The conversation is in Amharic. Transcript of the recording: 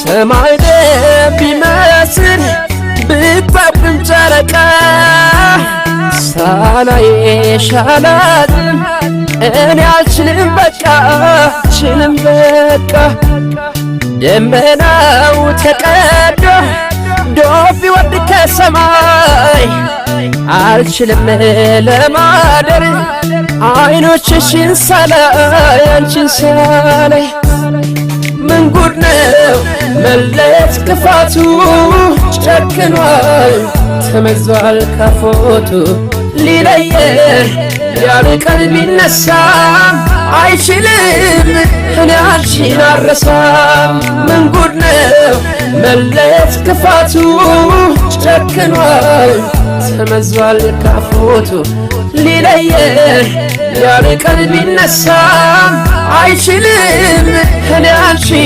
ሰማይ ቢመስል ብትጠቁም ጨረቃ ሳላይሽ አላዝንም እኔ አልችልም በቃ አልችልም በቃ ደመናው ተቀዶ ዶፍ ይወርድ ከሰማይ አልችልም ለማደር አይኖችሽን ሳላይ አንቺን ሳላይ ምን ጉድ ነው መለየት ክፋቱ ጨክኗል ተመዟል ካፎቱ ሊለየን ያርቀን ቢነሳም አይችልም እኔ አንቺን አልረሳም ምን ጉድ ነው መለየት ክፋቱ ጨክኗል ተመዟል ካፎቱ ሊለየን ያርቀን ቢነሳም አይችልም እኔ አንቺን